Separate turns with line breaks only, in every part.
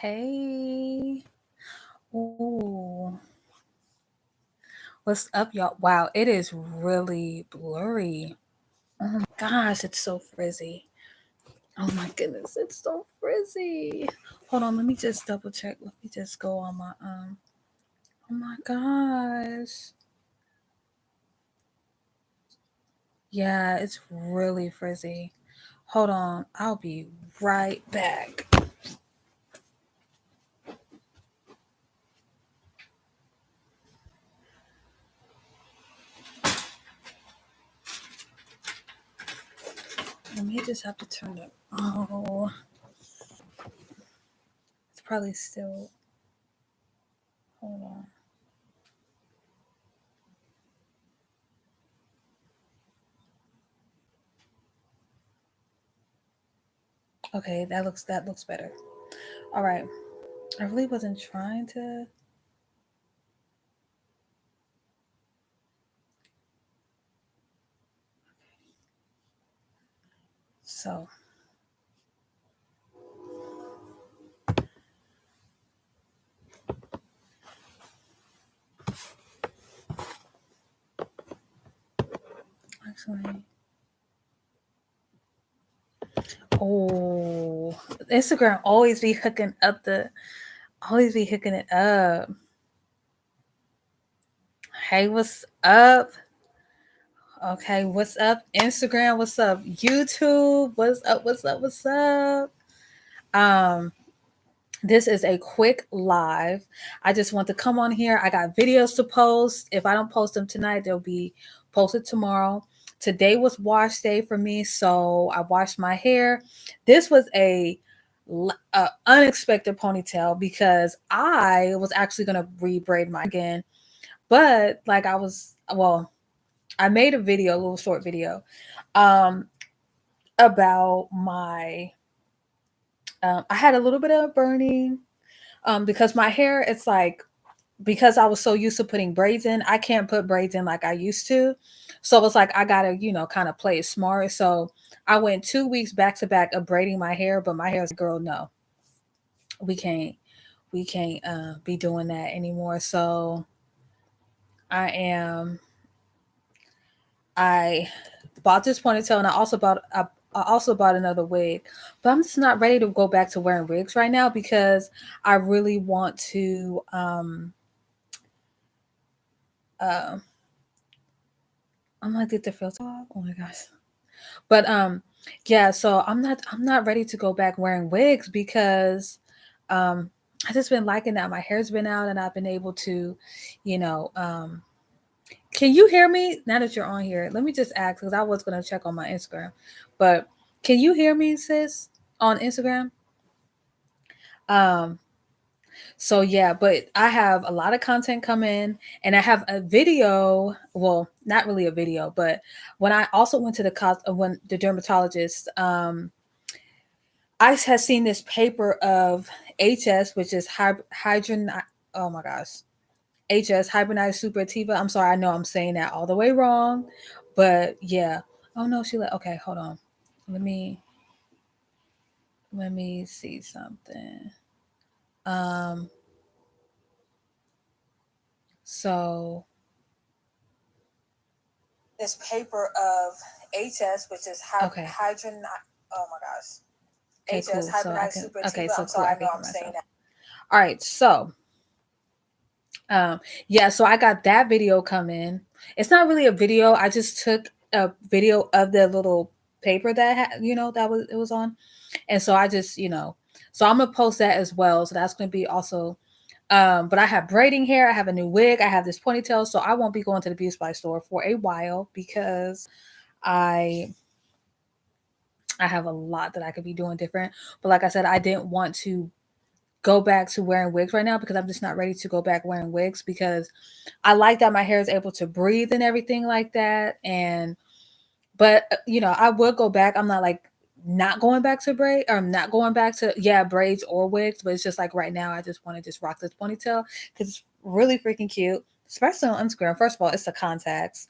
Hey. Ooh. What's up, y'all? Wow, it is really blurry. Oh my gosh, it's so frizzy. Oh my goodness, it's so frizzy. Hold on, let me just double check. Let me just go on my Oh my gosh. Yeah, it's really frizzy. Hold on, I'll be right back. I may just have to turn it. Oh, it's probably still. Hold on. Okay, that looks better. All right. I really wasn't trying to. So, actually, oh, Instagram always be hooking it up. Hey, what's up? Okay, what's up, Instagram? What's up, YouTube? What's up? What's up? What's up? Um, this is a quick live. I just want to come on here. I got videos to post. If I don't post them tonight, they'll be posted tomorrow. Today was wash day for me, so I washed my hair. This was a unexpected ponytail because I was actually gonna rebraid my again, but like I made a video, a little short video, um, about my. I had a little bit of burning because my hair, it's like because I was so used to putting braids in, I can't put braids in like I used to. So it's like I gotta, kind of play it smart. So I went 2 weeks back to back of braiding my hair, but my hair is girl, no, we can't, we can't be doing that anymore. So I am I bought this ponytail and I also bought another wig, but I'm just not ready to go back to wearing wigs right now because I really want to uh, I'm gonna get the filter off. Oh my gosh. But yeah, so I'm not ready to go back wearing wigs because um I just been liking that my hair's been out and I've been able to, you know, can you hear me now that you're on here? Let me just ask because I was gonna check on my Instagram. But can you hear me, sis, on Instagram? Um So yeah, but I have a lot of content coming and I have a video, well, not really a video, but when I also went to when the dermatologist, I had seen this paper of HS, which is hydrogen. Oh my gosh, HS hybridized superativa. I'm sorry, I know I'm saying that all the way wrong, but yeah. Oh no, she let. Okay, hold on. Let me let me see something. Um, so this paper of HS, which is okay. Hydrogen. Oh my gosh. Okay, HS, cool. So I can. Okay, so cool. I know I'm saying that. All right, so yeah, so I got that video coming. It's not really a video. I just took a video of the little paper that that was on, and so I just so I'm gonna post that as well. So that's gonna be also. But I have braiding hair. I have a new wig. I have this ponytail, so I won't be going to the beauty supply store for a while because I I have a lot that I could be doing different. But like I said, I didn't want to go back to wearing wigs right now because I'm just not ready to go back wearing wigs because I like that my hair is able to breathe and everything like that. And but I would go back. I'm not like not going back to braid or I'm not going back to braids or wigs, but it's just like right now I just want to just rock this ponytail because it's really freaking cute, especially on Instagram. First of all, it's the contacts,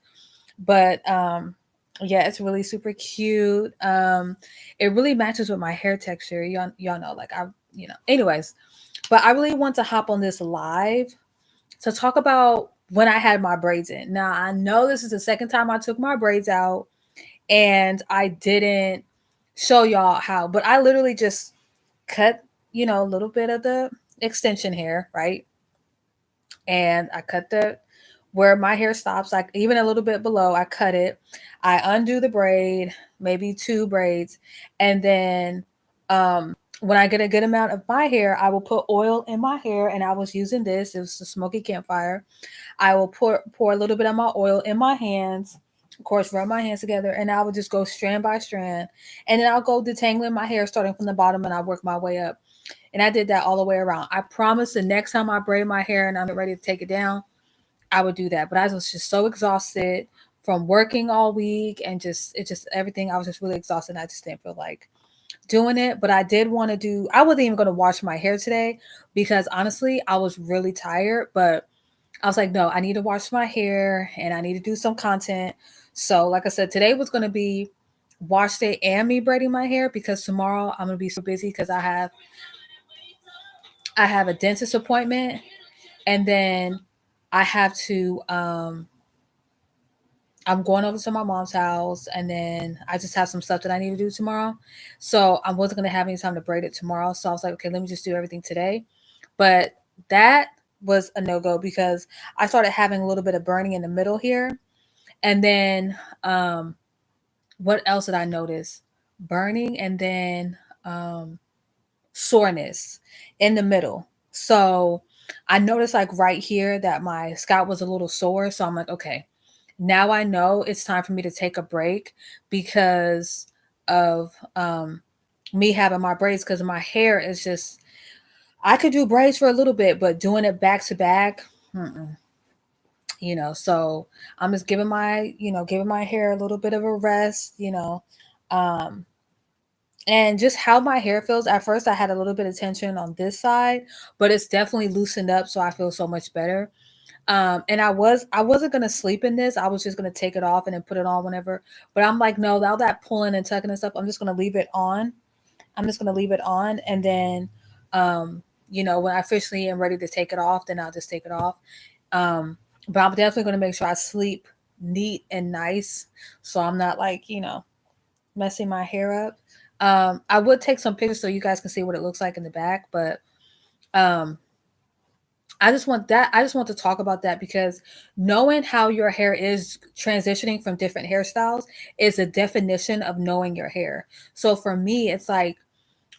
but yeah, it's really super cute. It really matches with my hair texture. Y'all know, like Anyways, but I really want to hop on this live to talk about when I had my braids in. Now, I know this is the second time I took my braids out and I didn't show y'all how, but I literally just cut, a little bit of the extension hair, right? And I cut the where my hair stops, like even a little bit below, I cut it. I undo the braid, maybe two braids, and then when I get a good amount of my hair, I will put oil in my hair, and I was using this. It was the smoky campfire. I will pour a little bit of my oil in my hands, of course, rub my hands together, and I will just go strand by strand, and then I'll go detangling my hair starting from the bottom, and I work my way up. And I did that all the way around. I promise the next time I braid my hair and I'm ready to take it down, I would do that. But I was just so exhausted from working all week and just everything. I was just really exhausted. And I just didn't feel like doing it. But I did want to I wasn't even going to wash my hair today because honestly, I was really tired. But I was like, no, I need to wash my hair and I need to do some content. So, like I said, today was going to be wash day and me braiding my hair because tomorrow I'm going to be so busy because I have a dentist appointment and then I have to I'm going over to my mom's house and then I just have some stuff that I need to do tomorrow. So I wasn't gonna have any time to braid it tomorrow. So I was like, okay, let me just do everything today. But that was a no-go because I started having a little bit of burning in the middle here. And then what else did I notice? Burning and then soreness in the middle. So I noticed like right here that my scalp was a little sore. So I'm like, okay, now I know it's time for me to take a break because of me having my braids because my hair is just I could do braids for a little bit, but doing it back to back, so I'm just giving my hair a little bit of a rest, um, and just how my hair feels. At first, I had a little bit of tension on this side, but it's definitely loosened up, so I feel so much better. And I wasn't gonna sleep in this. I was just gonna take it off and then put it on whenever. But I'm like, no, all that pulling and tucking and stuff, I'm just gonna leave it on. I'm just gonna leave it on, and then, when I officially am ready to take it off, then I'll just take it off. Um, but I'm definitely gonna make sure I sleep neat and nice, so I'm not like messing my hair up. I would take some pictures so you guys can see what it looks like in the back, but um, I just want to talk about that because knowing how your hair is transitioning from different hairstyles is a definition of knowing your hair. So for me, it's like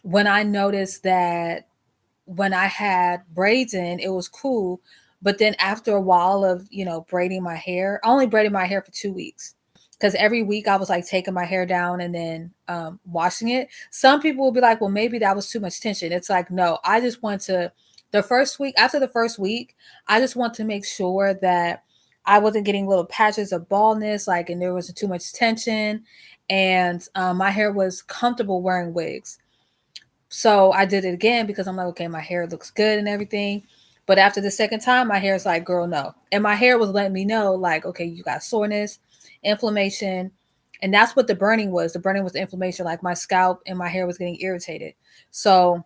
when I noticed that when I had braids in, it was cool. But then after a while of, braiding my hair, I only braided my hair for 2 weeks. Because every week I was like taking my hair down and then washing it. Some people will be like, well, maybe that was too much tension. It's like, no, I just want to, after the first week, I just want to make sure that I wasn't getting little patches of baldness, like, and there wasn't too much tension. And my hair was comfortable wearing wigs. So I did it again because I'm like, okay, my hair looks good and everything. But after the second time, my hair is like, girl, no. And my hair was letting me know, like, okay, you got soreness, inflammation. And that's what the burning was. The burning was the inflammation. Like my scalp and my hair was getting irritated. So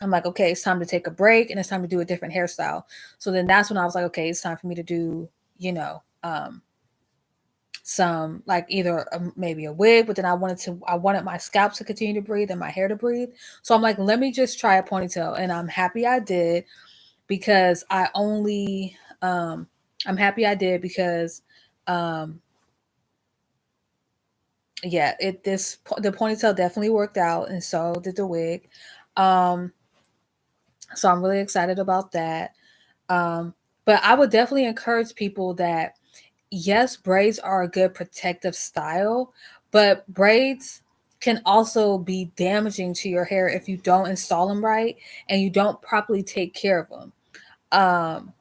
I'm like, okay, it's time to take a break and it's time to do a different hairstyle. So then that's when I was like, okay, it's time for me to do, some like either maybe a wig, but then I wanted my scalp to continue to breathe and my hair to breathe. So I'm like, let me just try a ponytail, and I'm happy I did because I'm happy I did because um yeah, the ponytail definitely worked out, and so did the wig. Um, so I'm really excited about that. Um, but I would definitely encourage people that yes, braids are a good protective style, but braids can also be damaging to your hair if you don't install them right and you don't properly take care of them.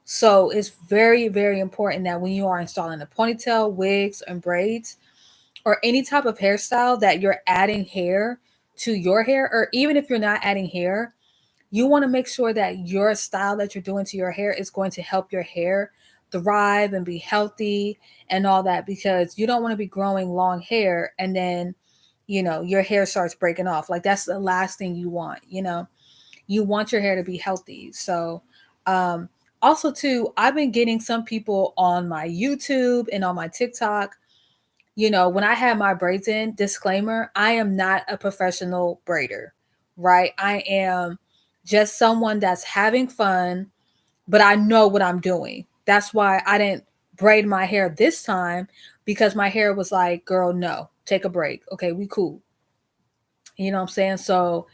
So it's very, very important that when you are installing a ponytail, wigs, and braids, or any type of hairstyle that you're adding hair to your hair, or even if you're not adding hair, you want to make sure that your style that you're doing to your hair is going to help your hair thrive and be healthy and all that because you don't want to be growing long hair and then your hair starts breaking off. Like that's the last thing you want. You want your hair to be healthy. So, um, also too, I've been getting some people on my YouTube and on my TikTok. When I have my braids in, disclaimer, I am not a professional braider, right? I am just someone that's having fun, but I know what I'm doing. That's why I didn't braid my hair this time, because my hair was like, girl, no, take a break. Okay, we cool. You know what I'm saying? So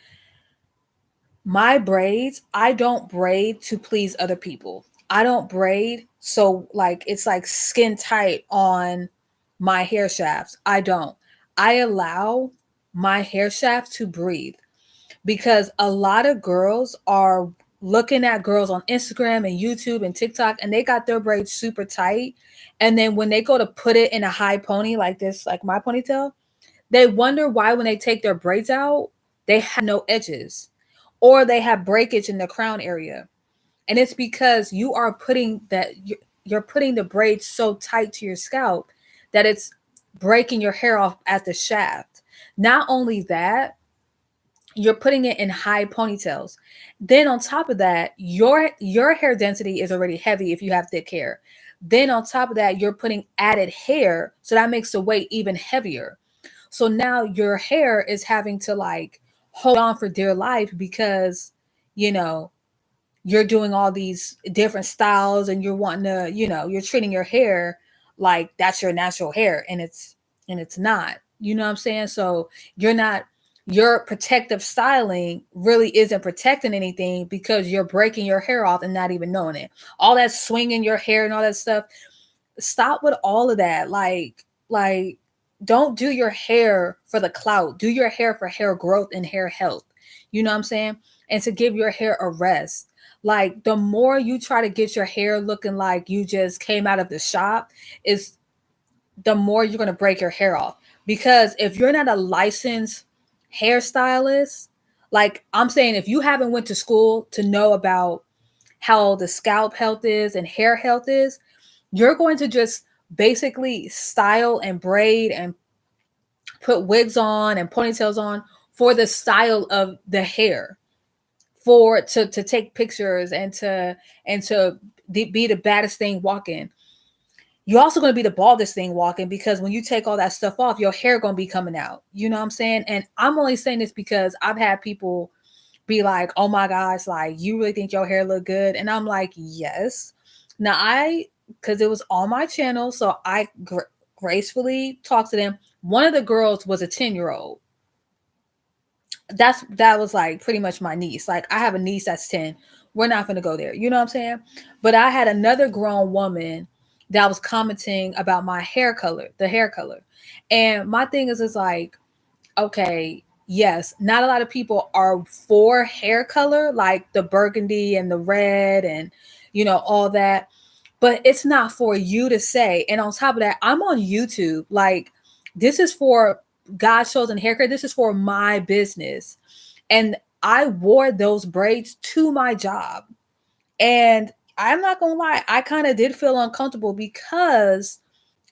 my braids, I don't braid to please other people. I don't braid so like it's like skin tight on my hair shafts. I don't. I allow my hair shaft to breathe, because a lot of girls are looking at girls on Instagram and YouTube and TikTok, and they got their braids super tight. And then when they go to put it in a high pony like this, like my ponytail, they wonder why when they take their braids out, they have no edges, or they have breakage in the crown area. And it's because you are putting that you're putting the braids so tight to your scalp that it's breaking your hair off at the shaft. Not only that, you're putting it in high ponytails. Then on top of that, your hair density is already heavy if you have thick hair. Then on top of that, you're putting added hair, so that makes the weight even heavier. So now your hair is having to like hold on for dear life, because you know you're doing all these different styles, and you're wanting to, you're treating your hair like that's your natural hair, and it's not. You know what I'm saying? So you're not your protective styling really isn't protecting anything, because you're breaking your hair off and not even knowing it. All that swinging your hair and all that stuff, stop with all of that. Like don't do your hair for the clout. Do your hair for hair growth and hair health. You know what I'm saying? And to give your hair a rest. Like the more you try to get your hair looking like you just came out of the shop, is the more you're going to break your hair off. Because if you're not a licensed hairstylist, like I'm saying, if you haven't went to school to know about how the scalp health is and hair health is, you're going to just basically style and braid and put wigs on and ponytails on for the style of the hair, for to take pictures and to be the baddest thing walking. You're also going to be the baldest thing walking, because when you take all that stuff off, your hair going to be coming out. You know what I'm saying? And I'm only saying this because I've had people be like, oh my gosh, like, you really think your hair look good? And I'm like, yes. Now because it was on my channel, so I gracefully talked to them. One of the girls was a 10-year-old. That was like pretty much my niece. Like I have a niece that's 10. We're not going to go there. You know what I'm saying? But I had another grown woman that was commenting about my hair color, the hair color. And my thing is like, okay, yes, not a lot of people are for hair color, like the burgundy and the red and, all that. But it's not for you to say. And on top of that, I'm on YouTube. Like, this is for God's chosen hair care. This is for my business. And I wore those braids to my job. And I'm not going to lie, I kind of did feel uncomfortable, because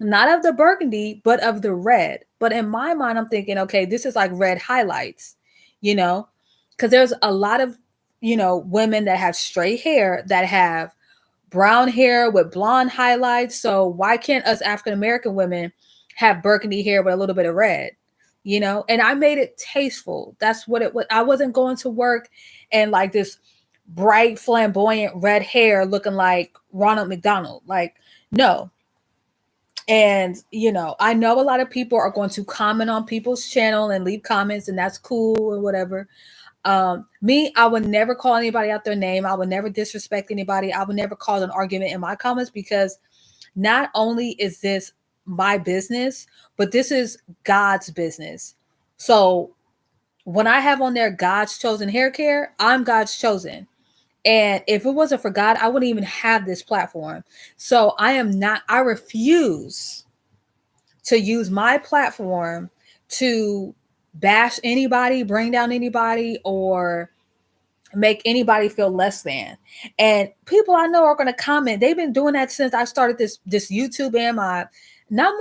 not of the burgundy, but of the red. But in my mind, I'm thinking, okay, this is like red highlights, you know, because there's a lot of, women that have straight hair that have brown hair with blonde highlights. So why can't us African American women have burgundy hair with a little bit of red? And I made it tasteful. That's what it was. I wasn't going to work and like this bright, flamboyant red hair looking like Ronald McDonald. Like, no. And, I know a lot of people are going to comment on people's channel and leave comments, and that's cool and whatever. Me, I would never call anybody out their name. I would never disrespect anybody. I would never cause an argument in my comments, because not only is this my business, but this is God's business. So when I have on there God's chosen hair care, I'm God's chosen. And if it wasn't for God, I wouldn't even have this platform. So I refuse to use my platform to bash anybody, bring down anybody, or make anybody feel less than. And people I know are going to comment. They've been doing that since I started this YouTube and not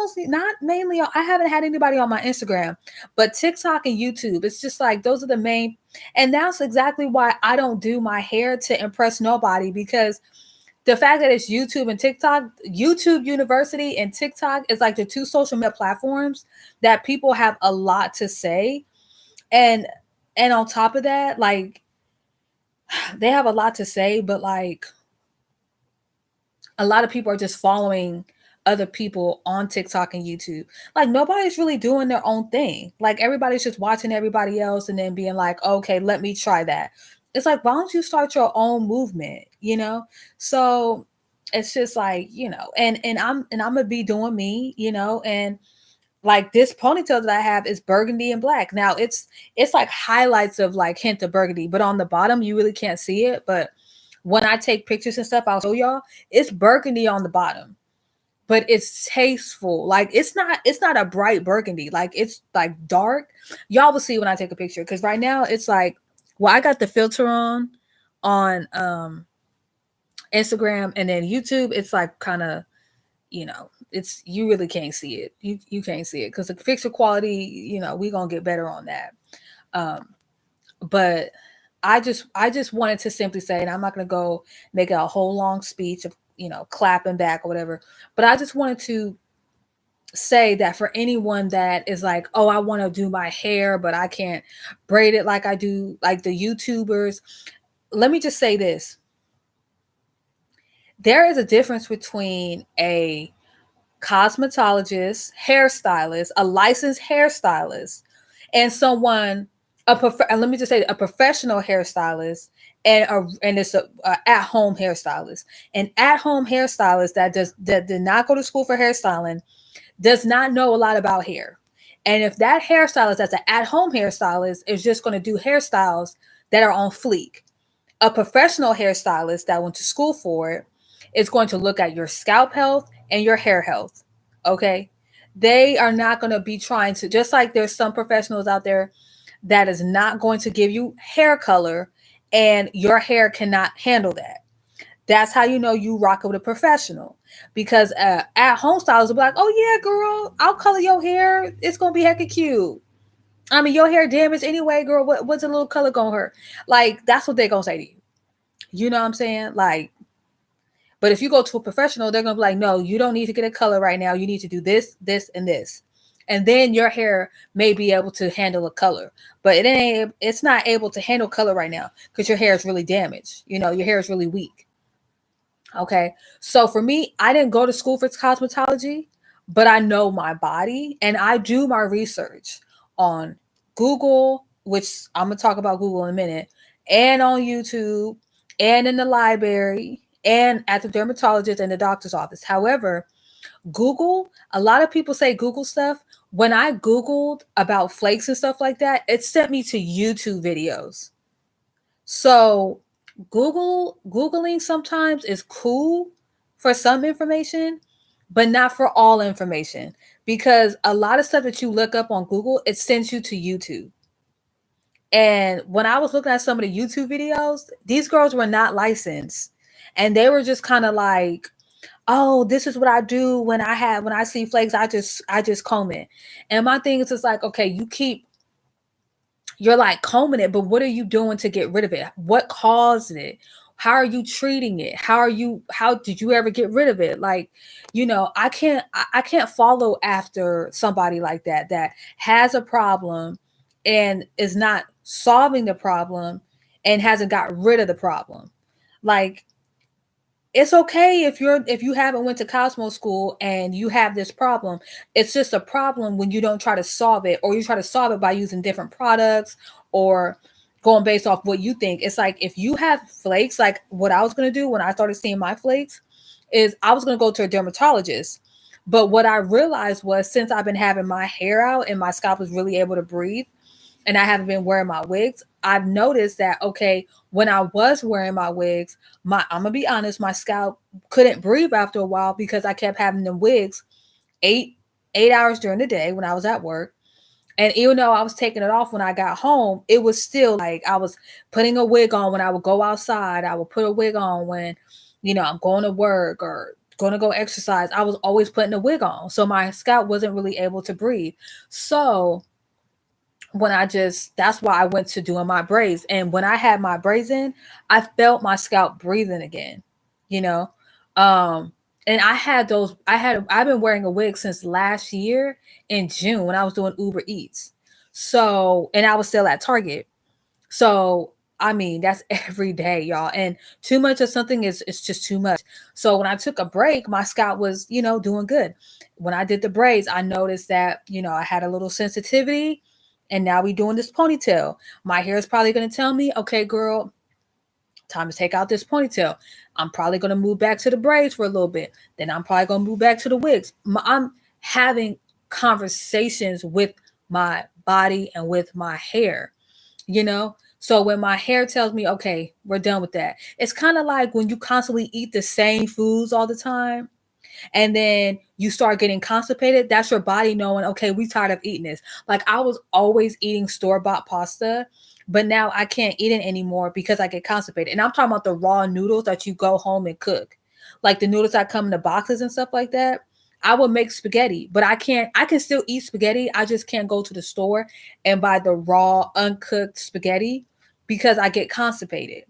mainly. I haven't had anybody on my Instagram, but TikTok and YouTube. It's just like those are the main, and that's exactly why I don't do my hair to impress nobody, because the fact that it's YouTube and TikTok, YouTube University and TikTok is like the two social media platforms that people have a lot to say. And on top of that, like they have a lot to say, but like a lot of people are just following other people on TikTok and YouTube. Like nobody's really doing their own thing. Like everybody's just watching everybody else and then being like, okay, let me try that. It's like, why don't you start your own movement, you know? So it's just like, you know, and I'm gonna be doing me, you know, and like this ponytail that I have is burgundy and black. Now it's like highlights of like hint of burgundy, but on the bottom you really can't see it. But when I take pictures and stuff, I'll show y'all. It's burgundy on the bottom, but it's tasteful. Like it's not a bright burgundy. Like it's like dark. Y'all will see when I take a picture. Cause right now it's like, well, I got the filter on Instagram, and then YouTube, it's like kind of, you know, it's you really can't see it. You can't see it because the picture quality, you know, we gonna get better on that. Um, but I just wanted to simply say, and I'm not gonna go make a whole long speech of, you know, clapping back or whatever, but I just wanted to say that for anyone that is like, oh, I want to do my hair, but I can't braid it like I do, like the YouTubers. Let me just say this: there is a difference between a cosmetologist, hairstylist, a licensed hairstylist, and someone let me just say a professional hairstylist and it's a at home hairstylist. An at home hairstylist that did not go to school for hairstyling does not know a lot about hair. And if that hairstylist that's an at home hairstylist is just going to do hairstyles that are on fleek, a professional hairstylist that went to school for it is going to look at your scalp health and your hair health. Okay. They are not going to be trying to, just like there's some professionals out there that is not going to give you hair color and your hair cannot handle that. That's how you know you rock with a professional, because at home stylists will be like, oh yeah, girl, I'll color your hair. It's going to be hecka cute. I mean, your hair damaged anyway, girl. What's a little color gonna hurt? Like, that's what they're gonna say to you. You know what I'm saying? Like, but if you go to a professional, they're gonna be like, no, you don't need to get a color right now. You need to do this, this, and this. And then your hair may be able to handle a color. But it's not able to handle color right now because your hair is really damaged. You know, your hair is really weak. Okay. So for me, I didn't go to school for cosmetology, but I know my body and I do my research on Google, which I'm going to talk about Google in a minute, and on YouTube and in the library and at the dermatologist and the doctor's office. However, Google, a lot of people say Google stuff. When I Googled about flakes and stuff like that, it sent me to YouTube videos. So Googling sometimes is cool for some information, but not for all information, because a lot of stuff that you look up on Google, it sends you to YouTube. And when I was looking at some of the YouTube videos, these girls were not licensed. And they were just kind of like, oh, this is what I do when I see flakes, I just comb it. And my thing is just like, okay, you're like combing it, but what are you doing to get rid of it? What caused it? How are you treating it? How did you ever get rid of it? Like, you know, I can't follow after somebody like that has a problem and is not solving the problem and hasn't got rid of the problem. Like, it's okay if you haven't went to Cosmo school and you have this problem. It's just a problem when you don't try to solve it, or you try to solve it by using different products or going based off what you think. It's like if you have flakes, like what I was going to do when I started seeing my flakes is I was going to go to a dermatologist. But what I realized was, since I've been having my hair out and my scalp is really able to breathe, and I haven't been wearing my wigs, I've noticed that, okay, when I was wearing my wigs, I'm gonna be honest, my scalp couldn't breathe after a while because I kept having the wigs eight eight hours during the day when I was at work. And even though I was taking it off when I got home, it was still like I was putting a wig on when I would go outside. I would put a wig on when, I'm going to work or going to go exercise, I was always putting a wig on. So my scalp wasn't really able to breathe. So that's why I went to doing my braids. And when I had my braids in, I felt my scalp breathing again, you know? Um, and I've been wearing a wig since last year in June when I was doing Uber Eats. So, and I was still at Target. So, I mean, that's every day, y'all. And too much of something is just too much. So when I took a break, my scalp was, doing good. When I did the braids, I noticed that, I had a little sensitivity. And now we doing this ponytail. My hair is probably going to tell me, okay, girl, time to take out this ponytail. I'm probably going to move back to the braids for a little bit. Then I'm probably going to move back to the wigs. I'm having conversations with my body and with my hair, you know? So when my hair tells me, okay, we're done with that. It's kind of like when you constantly eat the same foods all the time and then you start getting constipated, that's your body knowing, okay, we tired of eating this. Like I was always eating store-bought pasta, but now I can't eat it anymore because I get constipated. And I'm talking about the raw noodles that you go home and cook. Like the noodles that come in the boxes and stuff like that. I would make spaghetti, but I can still eat spaghetti. I just can't go to the store and buy the raw, uncooked spaghetti because I get constipated.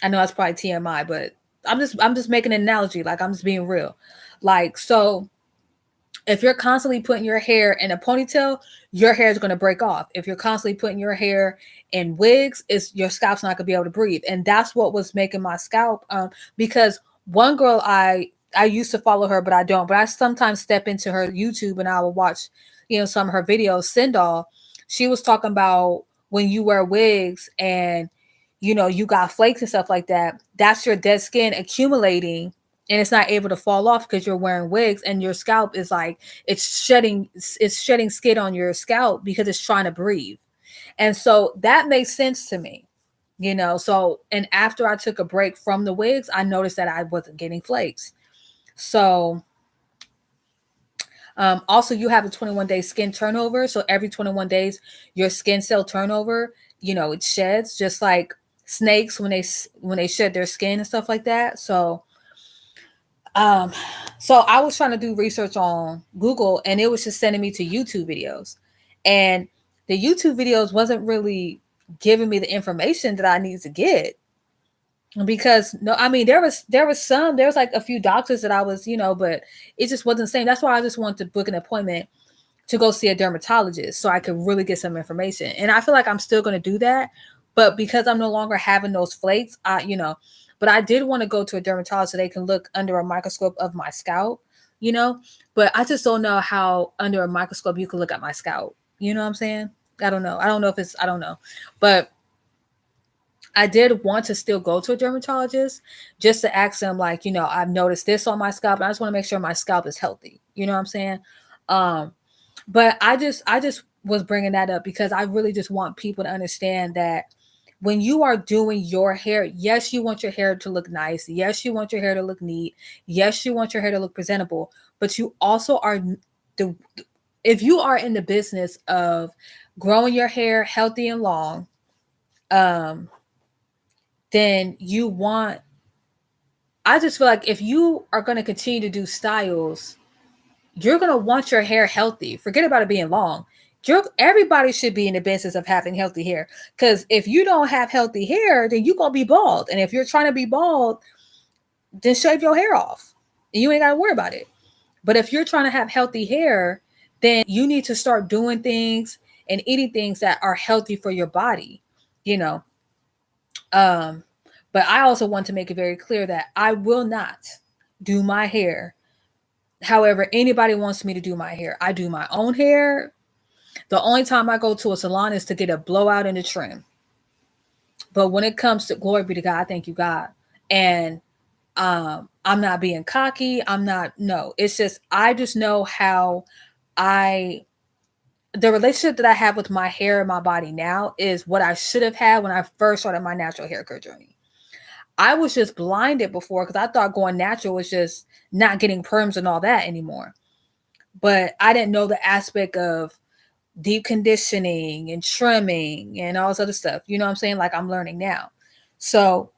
I know that's probably TMI, but I'm just making an analogy. Like I'm just being real. Like, so if you're constantly putting your hair in a ponytail, your hair is going to break off. If you're constantly putting your hair in wigs, your scalp's not going to be able to breathe. And that's what was making my scalp. Because one girl I used to follow her, but I don't. But I sometimes step into her YouTube and I will watch, some of her videos. Sindal, she was talking about when you wear wigs and you got flakes and stuff like that. That's your dead skin accumulating and it's not able to fall off because you're wearing wigs and your scalp is like it's shedding skin on your scalp because it's trying to breathe. And so that makes sense to me. So and after I took a break from the wigs, I noticed that I wasn't getting flakes. So also you have a 21-day skin turnover. So every 21 days your skin cell turnover, it sheds just like snakes when they shed their skin and stuff like that. Um, so I was trying to do research on Google and it was just sending me to YouTube videos. And the YouTube videos wasn't really giving me the information that I needed to get. Because no, I mean there was like a few doctors that I was, but it just wasn't the same. That's why I just wanted to book an appointment to go see a dermatologist so I could really get some information. And I feel like I'm still going to do that, but because I'm no longer having those flakes, but I did want to go to a dermatologist so they can look under a microscope of my scalp, you know, but I just don't know how under a microscope you can look at my scalp. You know what I'm saying? I don't know. I don't know. But I did want to still go to a dermatologist just to ask them, like, I've noticed this on my scalp. And I just want to make sure my scalp is healthy. You know what I'm saying? Um, but I just was bringing that up because I really just want people to understand that when you are doing your hair, yes, you want your hair to look nice. Yes, you want your hair to look neat. Yes, you want your hair to look presentable. But you also are the if you are in the business of growing your hair healthy and long, um, then I just feel like if you are going to continue to do styles, you're going to want your hair healthy. Forget about it being long. Everybody should be in the business of having healthy hair. Because if you don't have healthy hair, then you're going to be bald. And if you're trying to be bald, then shave your hair off. And you ain't got to worry about it. But if you're trying to have healthy hair, then you need to start doing things and eating things that are healthy for your body, you know. Um, but I also want to make it very clear that I will not do my hair however anybody wants me to do my hair. I do my own hair. The only time I go to a salon is to get a blowout and a trim. But when it comes to glory be to God, thank you, God. And I'm not being cocky. I'm not, no. It's just, I just know how I, the relationship that I have with my hair and my body now is what I should have had when I first started my natural hair care journey. I was just blinded before because I thought going natural was just not getting perms and all that anymore. But I didn't know the aspect of deep conditioning and trimming and all this other stuff. You know what I'm saying? Like I'm learning now. So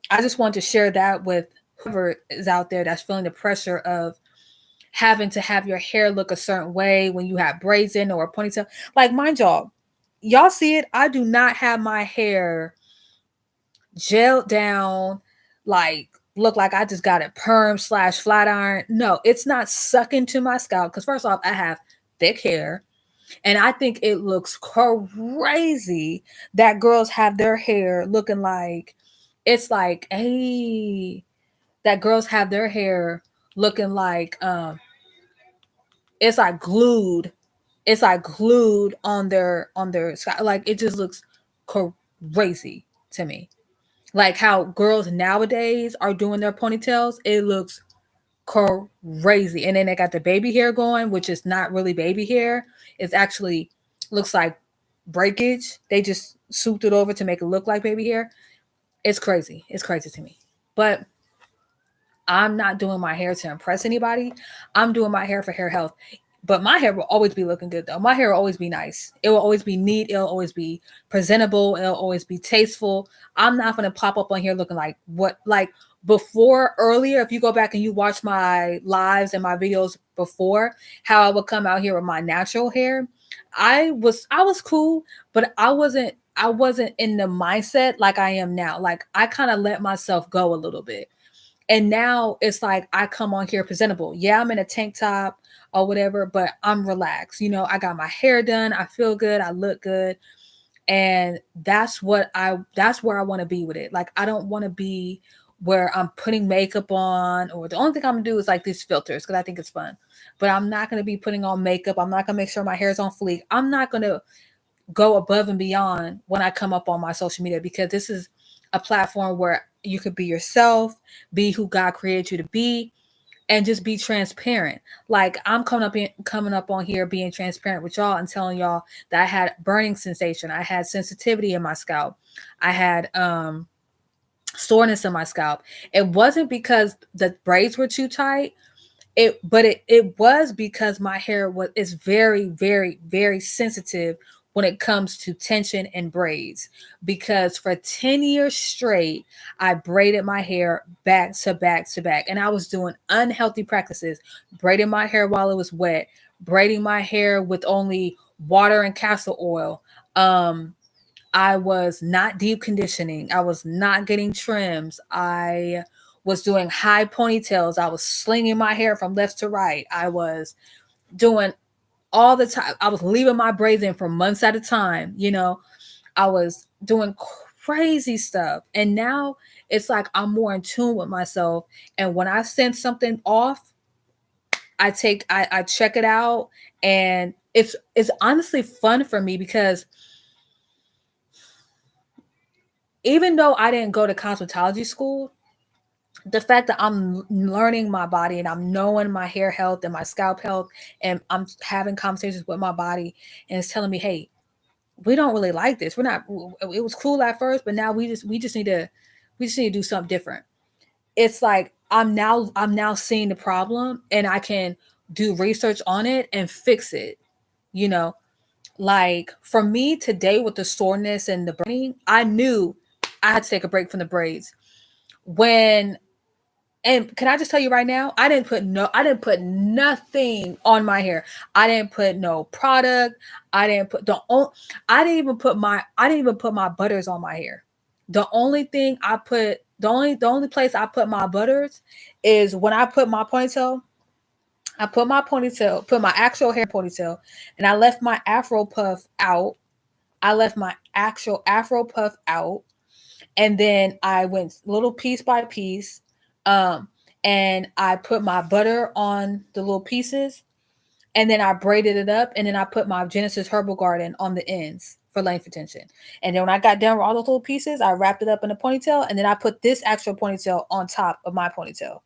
I just want to share that with whoever is out there that's feeling the pressure of having to have your hair look a certain way when you have braids in or a ponytail. Like, mind y'all see it. I do not have my hair gelled down, like look like I just got it perm slash flat iron. No, it's not sucking to my scalp because first off, I have thick hair. And I think it looks crazy that girls have their hair looking like it's like, hey, that girls have their hair looking like it's like glued. It's like glued on their scalp. Like it just looks crazy to me. Like how girls nowadays are doing their ponytails, it looks crazy. And then they got the baby hair going, which is not really baby hair. It's actually looks like breakage. They just souped it over to make it look like baby hair. It's crazy. It's crazy to me. But I'm not doing my hair to impress anybody. I'm doing my hair for hair health. But my hair will always be looking good though. My hair will always be nice. It will always be neat. It'll always be presentable. It'll always be tasteful. I'm not gonna pop up on here looking like what like before earlier. If you go back and you watch my lives and my videos before, how I would come out here with my natural hair, I was cool, but I wasn't in the mindset like I am now. Like I kind of let myself go a little bit. And now it's like I come on here presentable. Yeah, I'm in a tank top or whatever, but I'm relaxed. You know, I got my hair done. I feel good. I look good. And that's where I want to be with it. Like I don't want to be where I'm putting makeup on, or the only thing I'm gonna do is like these filters because I think it's fun. But I'm not gonna be putting on makeup. I'm not gonna make sure my hair's on fleek. I'm not gonna go above and beyond when I come up on my social media because this is a platform where you could be yourself, be who God created you to be, and just be transparent. Like I'm coming up on here being transparent with y'all and telling y'all that I had burning sensation, I had sensitivity in my scalp, I had soreness in my scalp. It wasn't because the braids were too tight. It was because my hair was is very very sensitive when it comes to tension and braids, because for 10 years straight I braided my hair back to back to back, and I was doing unhealthy practices, braiding my hair while it was wet, braiding my hair with only water and castor oil. I was not deep conditioning. I was not getting trims. I was doing high ponytails. I was slinging my hair from left to right. I was doing all the time. I was leaving my braids in for months at a time. You know, I was doing crazy stuff. And now it's like I'm more in tune with myself. And when I sense something off, I check it out. And it's honestly fun for me because even though I didn't go to cosmetology school, the fact that I'm learning my body and I'm knowing my hair health and my scalp health, and I'm having conversations with my body, and it's telling me, hey, we don't really like this. We're not. It was cool at first, but now we just need to do something different. It's like I'm now seeing the problem, and I can do research on it and fix it. You know, like for me today with the soreness and the burning, I knew I had to take a break from the braids. When And can I just tell you right now, I didn't put nothing on my hair. I didn't put no product. I didn't put I didn't even put my butters on my hair. The only place I put my butters is when I put my ponytail. I put my actual hair ponytail, and I left my afro puff out. I left my actual afro puff out, and then I went little piece by piece, um, and I put my butter on the little pieces, and then I braided it up, and then I put my Genesis Herbal Garden on the ends for length retention. And then when I got done with all those little pieces, I wrapped it up in a ponytail, and then I put this actual ponytail on top of my ponytail.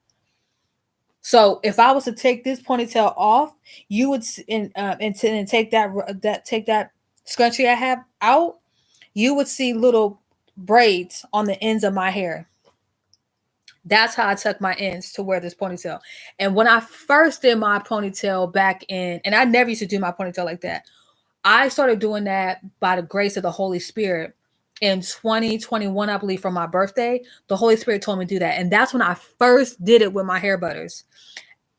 So if I was to take this ponytail off, you would and take that scrunchie I have out, you would see little braids on the ends of my hair. That's how I tuck my ends to wear this ponytail. And when I first did my ponytail back in, and I never used to do my ponytail like that. I started doing that by the grace of the Holy Spirit in 2021, I believe, for my birthday. The Holy Spirit told me to do that. And that's when I first did it with my hair butters.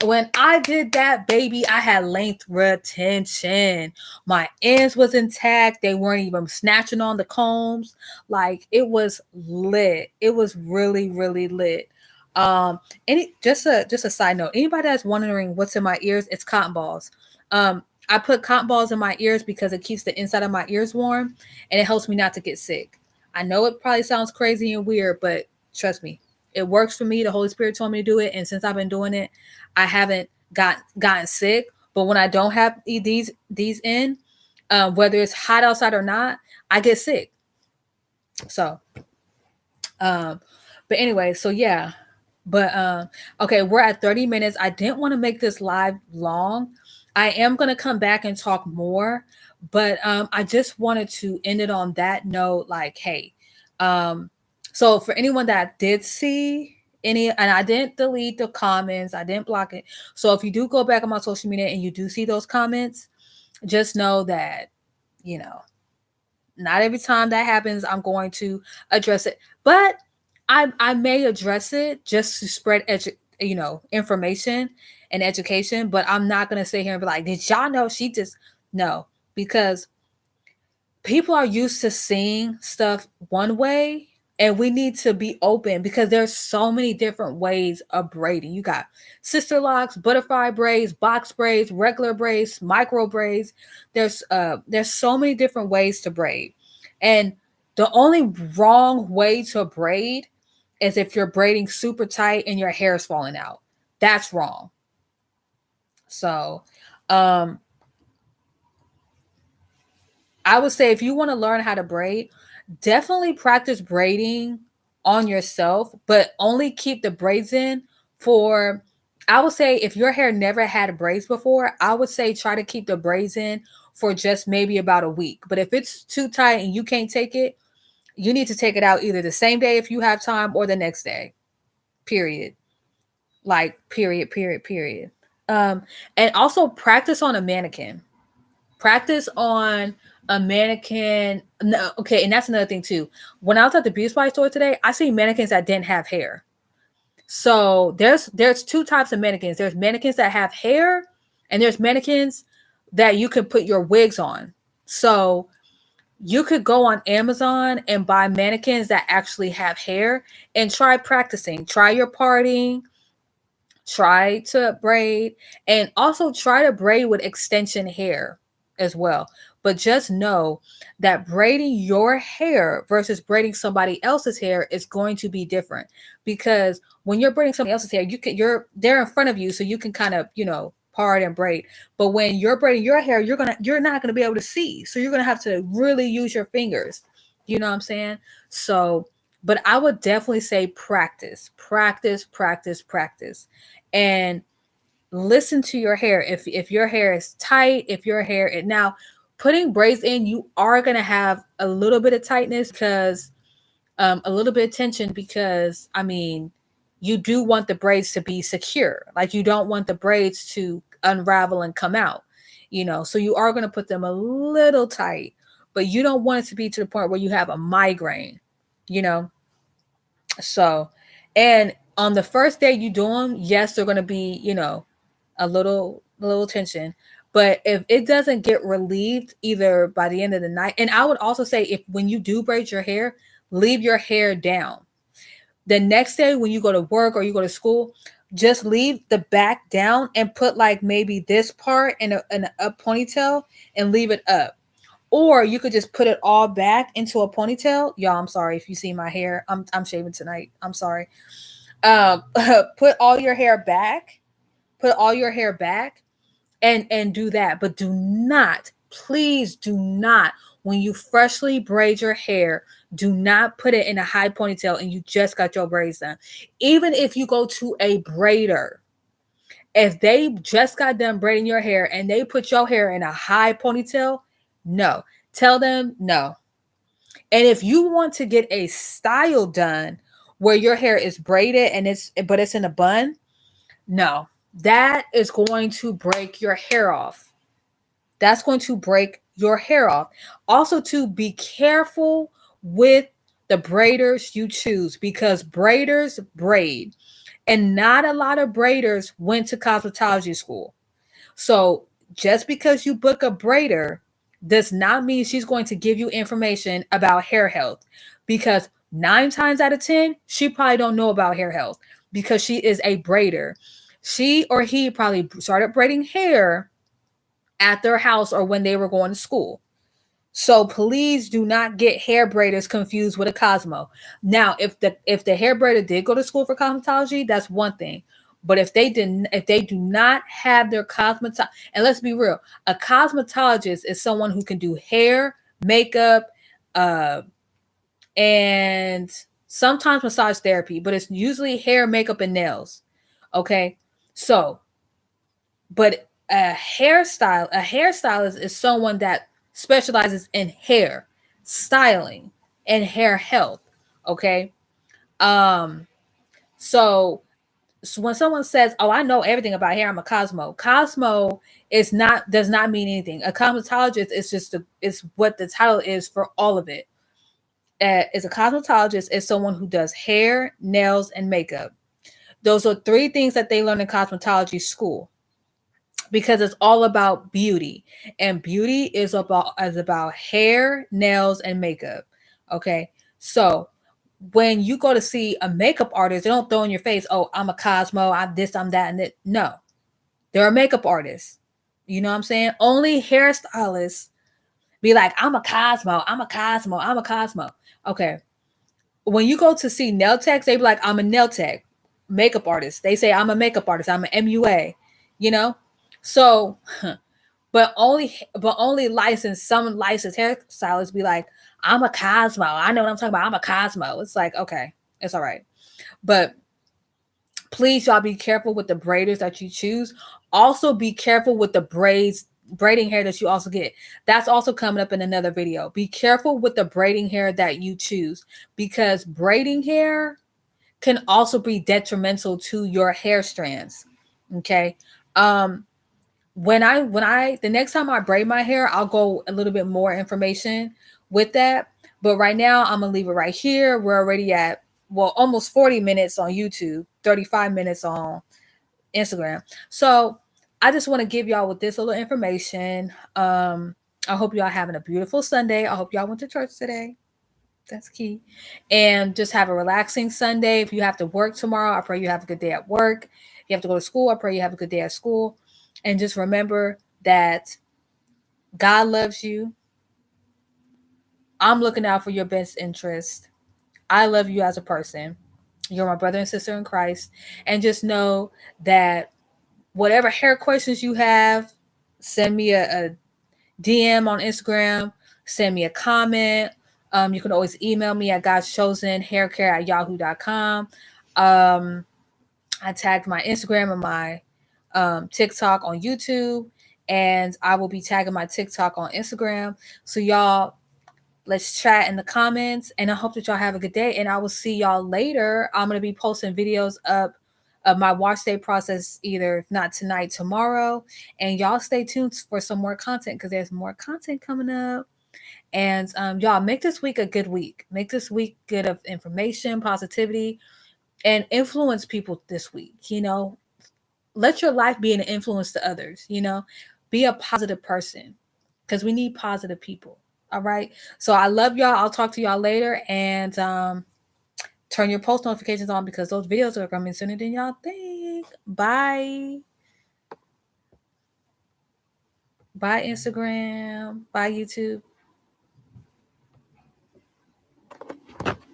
When I did that, baby, I had length retention. My ends was intact. They weren't even snatching on the combs. Like, it was lit. It was really, really lit. Um, just a side note. Anybody that's wondering what's in my ears, it's cotton balls. I put cotton balls in my ears because it keeps the inside of my ears warm and it helps me not to get sick. I know it probably sounds crazy and weird, but trust me, it works for me. The Holy Spirit told me to do it, and since I've been doing it, I haven't gotten sick. But when I don't have these in, whether it's hot outside or not, I get sick. So, um, but anyway, so yeah. But okay, we're at 30 minutes. I didn't want to make this live long. I am gonna come back and talk more, but I just wanted to end it on that note. Like, hey, um, so for anyone that did see any, and I didn't delete the comments, I didn't block it. So if you do go back on my social media and you do see those comments, just know that, you know, not every time that happens, I'm going to address it, but I may address it just to spread information and education. But I'm not gonna sit here and be like, did y'all know she just no, because people are used to seeing stuff one way, and we need to be open because there's so many different ways of braiding. You got sister locks, butterfly braids, box braids, regular braids, micro braids. There's so many different ways to braid, and the only wrong way to braid is if you're braiding super tight and your hair is falling out. That's wrong. So um I would say if you want to learn how to braid, definitely practice braiding on yourself, but only keep the braids in for, I would say, if your hair never had braids before, I would say try to keep the braids in for just maybe about a week. But if it's too tight and you can't take it, you need to take it out either the same day if you have time or the next day. Period. Like, period, period, period. Um, and also practice on a mannequin. Practice on a mannequin. No, okay, and that's another thing too. When I was at the beauty supply store today, I see mannequins that didn't have hair. So there's two types of mannequins. There's mannequins that have hair, and there's mannequins that you can put your wigs on. So you could go on Amazon and buy mannequins that actually have hair and try practicing. Try your parting, try to braid, and also try to braid with extension hair as well. But just know that braiding your hair versus braiding somebody else's hair is going to be different, because when you're braiding somebody else's hair, you're they're in front of you, so you can kind of, part and braid. But when you're braiding your hair, you're not gonna be able to see, so you're gonna have to really use your fingers. You know what I'm saying? So, but I would definitely say practice, practice, practice, practice, and listen to your hair. If your hair is tight, if your hair is now putting braids in, you are gonna have a little bit of tightness because a little bit of tension, because I mean, you do want the braids to be secure. Like, you don't want the braids to unravel and come out. So you are gonna put them a little tight, but you don't want it to be to the point where you have a migraine. You know, so, and on the first day you do them, yes, they're going to be, a little tension. But if it doesn't get relieved either by the end of the night, and I would also say, if when you do braid your hair, leave your hair down. The next day when you go to work or you go to school, just leave the back down and put like maybe this part in a ponytail and leave it up. Or you could just put it all back into a ponytail. Y'all, I'm sorry if you see my hair. I'm shaving tonight. I'm sorry. Put all your hair back. Put all your hair back and do that. But do not, please do not, when you freshly braid your hair, do not put it in a high ponytail and you just got your braids done. Even if you go to a braider, if they just got done braiding your hair and they put your hair in a high ponytail, no. Tell them no. And if you want to get a style done where your hair is braided and it's in a bun, no. That is going to break your hair off. That's going to break your hair off. Also, to be careful with the braiders you choose, because braiders braid, and not a lot of braiders went to cosmetology school. So just because you book a braider does not mean she's going to give you information about hair health, because 9 times out of 10 she probably don't know about hair health because she is a braider. She or he probably started braiding hair at their house or when they were going to school. So please do not get hair braiders confused with a Cosmo. Now, if the hair braider did go to school for cosmetology, that's one thing. But if they do not have their cosmetologist, and let's be real, a cosmetologist is someone who can do hair, makeup, uh, and sometimes massage therapy, but it's usually hair, makeup, and nails. Okay, so but a hairstylist is someone that specializes in hair styling and hair health. Okay. um so when someone says, oh, I know everything about hair, I'm a Cosmo is not does not mean anything. A cosmetologist is just is what the title is for all of it. Is a cosmetologist is someone who does hair, nails, and makeup. Those are three things that they learn in cosmetology school, because it's all about beauty, and beauty is about hair, nails, and makeup. Okay, so when you go to see a makeup artist, they don't throw in your face, oh, I'm a Cosmo, I'm this, I'm that, and that. No, they're a makeup artist. You know what I'm saying? Only hairstylists be like, I'm a Cosmo, I'm a Cosmo, I'm a Cosmo. Okay, when you go to see nail techs, they be like, I'm a nail tech. Makeup artist, they say, I'm a makeup artist, I'm an MUA. You know, so but only licensed some licensed hairstylists be like, I'm a Cosmo. I know what I'm talking about. I'm a Cosmo. It's like, okay, it's all right. But please, y'all, be careful with the braiders that you choose. Also, be careful with the braiding hair that you also get. That's also coming up in another video. Be careful with the braiding hair that you choose, because braiding hair can also be detrimental to your hair strands. Okay. Um, when I the next time I braid my hair, I'll go a little bit more information with that. But right now, I'm gonna leave it right here. We're already at, well, almost 40 minutes on YouTube, 35 minutes on Instagram. So I just want to give y'all with this little information. I hope y'all having a beautiful Sunday. I hope y'all went to church today. That's key. And just have a relaxing Sunday. If you have to work tomorrow, I pray you have a good day at work. If you have to go to school, I pray you have a good day at school. And just remember that God loves you. I'm looking out for your best interest. I love you as a person. You're my brother and sister in Christ. And just know that whatever hair questions you have, send me a DM on Instagram, send me a comment. You can always email me at godschosenhaircare@yahoo.com. I tagged my Instagram and my TikTok on YouTube, and I will be tagging my TikTok on Instagram. So y'all, let's chat in the comments, and I hope that y'all have a good day, and I will see y'all later. I'm going to be posting videos up of my wash day process, either if not tonight, tomorrow. And y'all stay tuned for some more content, because there's more content coming up. And y'all, make this week a good week. Make this week good of information, positivity, and influence people this week. Let your life be an influence to others. Be a positive person, because we need positive people. All right. So I love y'all. I'll talk to y'all later. And turn your post notifications on, because those videos are coming sooner than y'all think. Bye. Bye, Instagram. Bye, YouTube.